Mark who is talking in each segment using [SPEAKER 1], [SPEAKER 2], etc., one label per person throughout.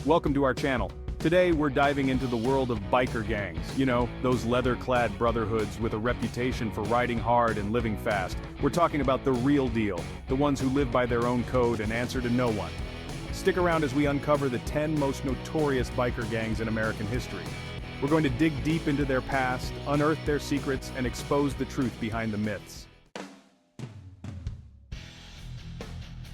[SPEAKER 1] welcome to our channel. Today we're diving into the world of biker gangs. You know, those leather-clad brotherhoods with a reputation for riding hard and living fast. We're talking about the real deal, the ones who live by their own code and answer to no one. Stick around as we uncover the 10 most notorious biker gangs in American history. We're going to dig deep into their past, unearth their secrets, and expose the truth behind the myths.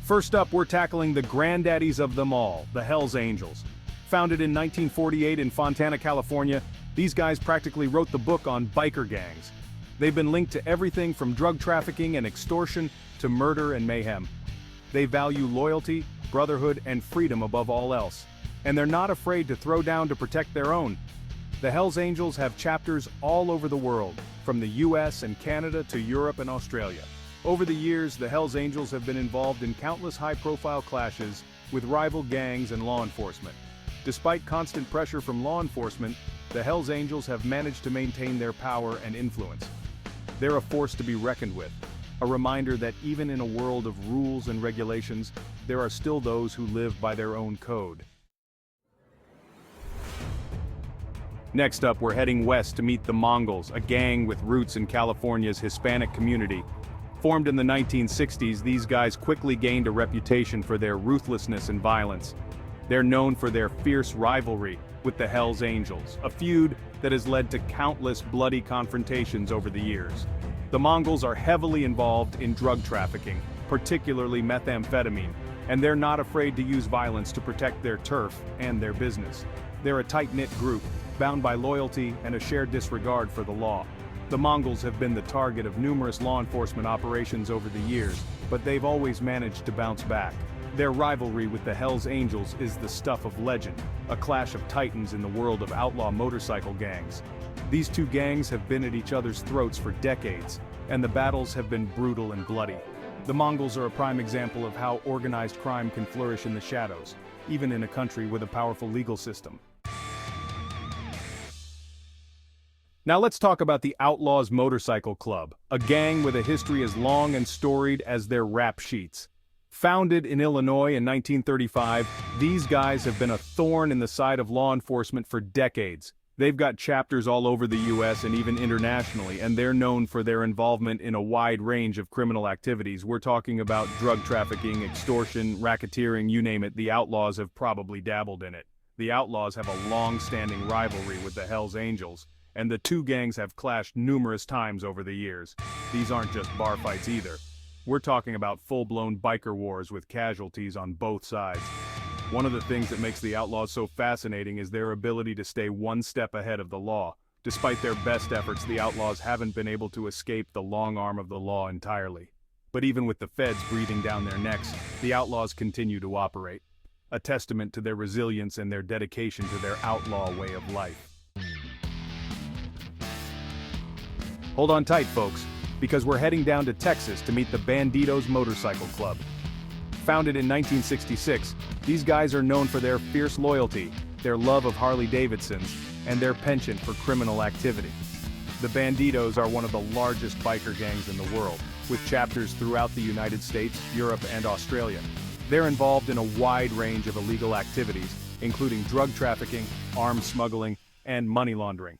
[SPEAKER 1] First up, we're tackling the granddaddies of them all, the Hells Angels. Founded in 1948 in Fontana, California, these guys practically wrote the book on biker gangs. They've been linked to everything from drug trafficking and extortion to murder and mayhem. They value loyalty, brotherhood, and freedom above all else. And they're not afraid to throw down to protect their own. The Hells Angels have chapters all over the world, from the US and Canada to Europe and Australia. Over the years, the Hells Angels have been involved in countless high-profile clashes with rival gangs and law enforcement. Despite constant pressure from law enforcement, the Hells Angels have managed to maintain their power and influence. They're a force to be reckoned with, a reminder that even in a world of rules and regulations, there are still those who live by their own code. Next up, we're heading west to meet the Mongols, a gang with roots in California's Hispanic community. Formed in the 1960s, these guys quickly gained a reputation for their ruthlessness and violence. They're known for their fierce rivalry with the Hells Angels, a feud that has led to countless bloody confrontations over the years. The Mongols are heavily involved in drug trafficking, particularly methamphetamine, and they're not afraid to use violence to protect their turf and their business. They're a tight-knit group, bound by loyalty and a shared disregard for the law. The Mongols have been the target of numerous law enforcement operations over the years, but they've always managed to bounce back. Their rivalry with the Hells Angels is the stuff of legend, a clash of titans in the world of outlaw motorcycle gangs. These two gangs have been at each other's throats for decades, and the battles have been brutal and bloody. The Mongols are a prime example of how organized crime can flourish in the shadows, even in a country with a powerful legal system. Now let's talk about the Outlaws Motorcycle Club, a gang with a history as long and storied as their rap sheets. Founded in Illinois in 1935, these guys have been a thorn in the side of law enforcement for decades. They've got chapters all over the US and even internationally, and they're known for their involvement in a wide range of criminal activities. We're talking about drug trafficking, extortion, racketeering, you name it. The Outlaws have probably dabbled in it. The Outlaws have a long-standing rivalry with the Hells Angels, and the two gangs have clashed numerous times over the years. These aren't just bar fights either. We're talking about full-blown biker wars with casualties on both sides. One of the things that makes the Outlaws so fascinating is their ability to stay one step ahead of the law. Despite their best efforts, the Outlaws haven't been able to escape the long arm of the law entirely. But even with the feds breathing down their necks, the Outlaws continue to operate. A testament to their resilience and their dedication to their outlaw way of life. Hold on tight, folks, because we're heading down to Texas to meet the Bandidos Motorcycle Club. Founded in 1966, these guys are known for their fierce loyalty, their love of Harley-Davidsons, and their penchant for criminal activity. The Bandidos are one of the largest biker gangs in the world, with chapters throughout the United States, Europe, and Australia. They're involved in a wide range of illegal activities, including drug trafficking, arms smuggling, and money laundering.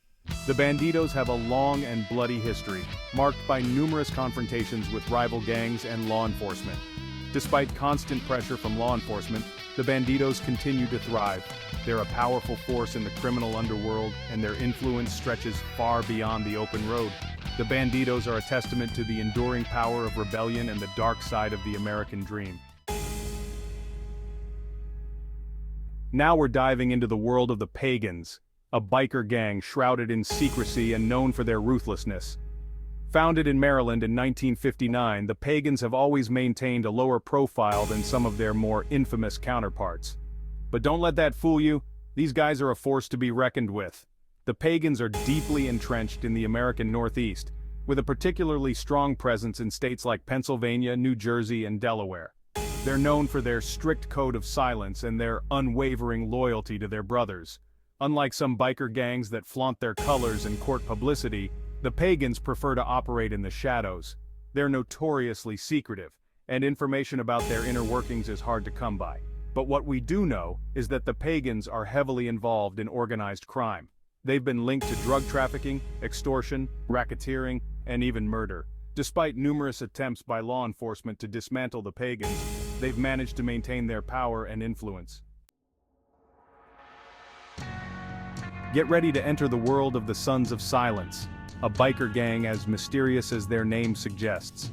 [SPEAKER 1] The Bandidos have a long and bloody history, marked by numerous confrontations with rival gangs and law enforcement. Despite constant pressure from law enforcement, the Bandidos continue to thrive. They're a powerful force in the criminal underworld, and their influence stretches far beyond the open road. The Bandidos are a testament to the enduring power of rebellion and the dark side of the American dream. Now we're diving into the world of the Pagans, a biker gang shrouded in secrecy and known for their ruthlessness. Founded in Maryland in 1959, the Pagans have always maintained a lower profile than some of their more infamous counterparts. But don't let that fool you, these guys are a force to be reckoned with. The Pagans are deeply entrenched in the American Northeast, with a particularly strong presence in states like Pennsylvania, New Jersey, and Delaware. They're known for their strict code of silence and their unwavering loyalty to their brothers. Unlike some biker gangs that flaunt their colors and court publicity, the Pagans prefer to operate in the shadows. They're notoriously secretive, and information about their inner workings is hard to come by. But what we do know is that the Pagans are heavily involved in organized crime. They've been linked to drug trafficking, extortion, racketeering, and even murder. Despite numerous attempts by law enforcement to dismantle the Pagans, they've managed to maintain their power and influence. Get ready to enter the world of the Sons of Silence, a biker gang as mysterious as their name suggests.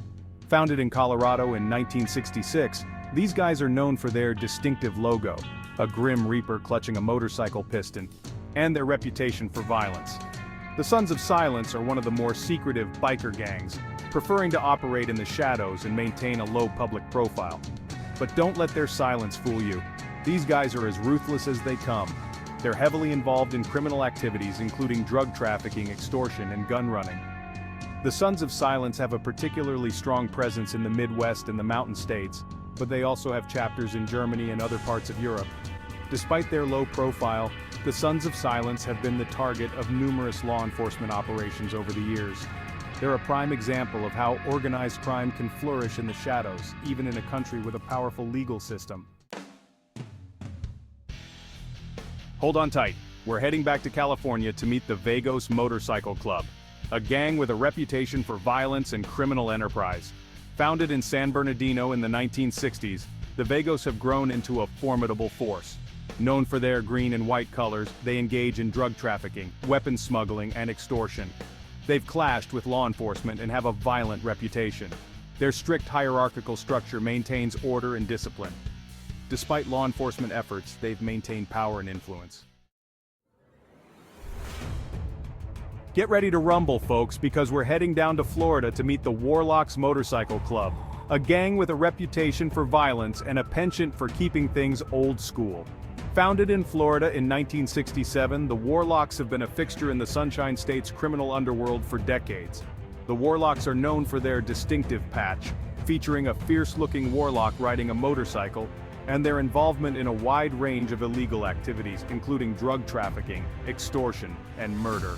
[SPEAKER 1] Founded in Colorado in 1966, these guys are known for their distinctive logo, a grim reaper clutching a motorcycle piston, and their reputation for violence. The Sons of Silence are one of the more secretive biker gangs, preferring to operate in the shadows and maintain a low public profile. But don't let their silence fool you. These guys are as ruthless as they come. They're heavily involved in criminal activities including drug trafficking, extortion, and gun running. The Sons of Silence have a particularly strong presence in the Midwest and the Mountain States, but they also have chapters in Germany and other parts of Europe. Despite their low profile, the Sons of Silence have been the target of numerous law enforcement operations over the years. They're a prime example of how organized crime can flourish in the shadows, even in a country with a powerful legal system. Hold on tight, we're heading back to California to meet the Vagos Motorcycle Club, a gang with a reputation for violence and criminal enterprise. Founded in San Bernardino in the 1960s, the Vagos have grown into a formidable force. Known for their green and white colors, they engage in drug trafficking, weapons smuggling, and extortion. They've clashed with law enforcement and have a violent reputation. Their strict hierarchical structure maintains order and discipline. Despite law enforcement efforts, they've maintained power and influence. Get ready to rumble, folks, because we're heading down to Florida to meet the Warlocks Motorcycle Club, a gang with a reputation for violence and a penchant for keeping things old school. Founded in Florida in 1967, the Warlocks have been a fixture in the Sunshine State's criminal underworld for decades. The Warlocks are known for their distinctive patch, featuring a fierce-looking warlock riding a motorcycle, and their involvement in a wide range of illegal activities, including drug trafficking, extortion, and murder.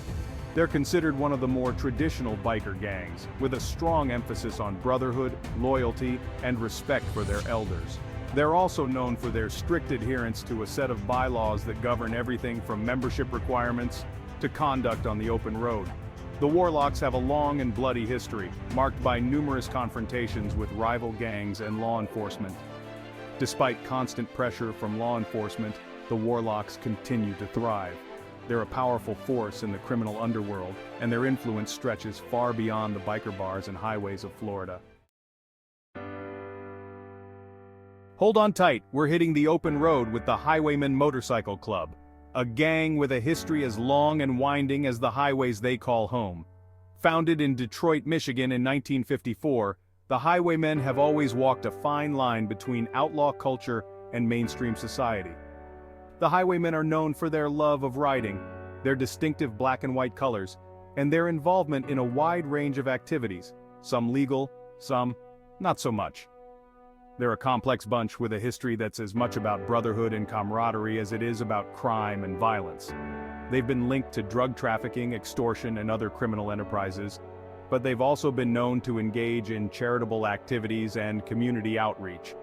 [SPEAKER 1] They're considered one of the more traditional biker gangs, with a strong emphasis on brotherhood, loyalty, and respect for their elders. They're also known for their strict adherence to a set of bylaws that govern everything from membership requirements to conduct on the open road. The Warlocks have a long and bloody history, marked by numerous confrontations with rival gangs and law enforcement. Despite constant pressure from law enforcement, the Warlocks continue to thrive. They're a powerful force in the criminal underworld, and their influence stretches far beyond the biker bars and highways of Florida. Hold on tight, we're hitting the open road with the Highwaymen Motorcycle Club, a gang with a history as long and winding as the highways they call home. Founded in Detroit, Michigan in 1954, the Highwaymen have always walked a fine line between outlaw culture and mainstream society. The Highwaymen are known for their love of riding, their distinctive black and white colors, and their involvement in a wide range of activities, some legal, some not so much. They're a complex bunch with a history that's as much about brotherhood and camaraderie as it is about crime and violence. They've been linked to drug trafficking, extortion, and other criminal enterprises, but they've also been known to engage in charitable activities and community outreach.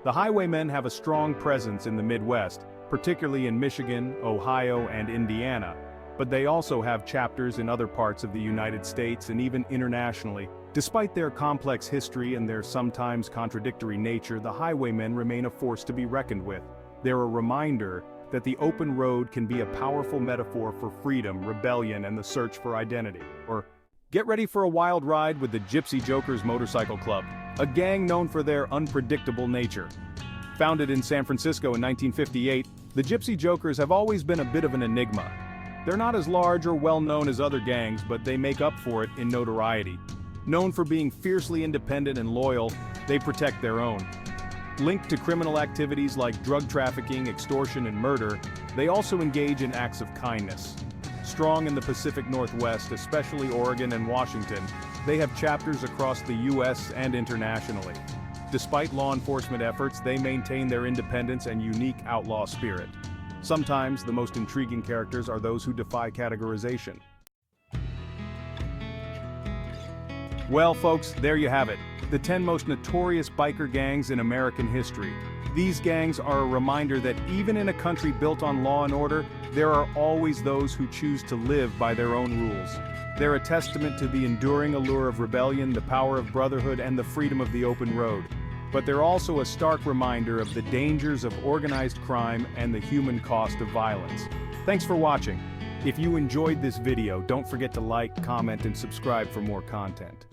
[SPEAKER 1] The Highwaymen have a strong presence in the Midwest, particularly in Michigan, Ohio, and Indiana, but they also have chapters in other parts of the United States and even internationally. Despite their complex history and their sometimes contradictory nature, the Highwaymen remain a force to be reckoned with. They're a reminder that the open road can be a powerful metaphor for freedom, rebellion, and the search for identity. Or get ready for a wild ride with the Gypsy Jokers Motorcycle Club, a gang known for their unpredictable nature. Founded in San Francisco in 1958, the Gypsy Jokers have always been a bit of an enigma. They're not as large or well-known as other gangs, but they make up for it in notoriety. Known for being fiercely independent and loyal, they protect their own. Linked to criminal activities like drug trafficking, extortion, and murder, they also engage in acts of kindness. Strong in the Pacific Northwest, especially Oregon and Washington, they have chapters across the U.S. and internationally. Despite law enforcement efforts, they maintain their independence and unique outlaw spirit. Sometimes, the most intriguing characters are those who defy categorization. Well, folks, there you have it. The 10 most notorious biker gangs in American history. These gangs are a reminder that even in a country built on law and order, there are always those who choose to live by their own rules. They're a testament to the enduring allure of rebellion, the power of brotherhood, and the freedom of the open road. But they're also a stark reminder of the dangers of organized crime and the human cost of violence. Thanks for watching. If you enjoyed this video, don't forget to like, comment, and subscribe for more content.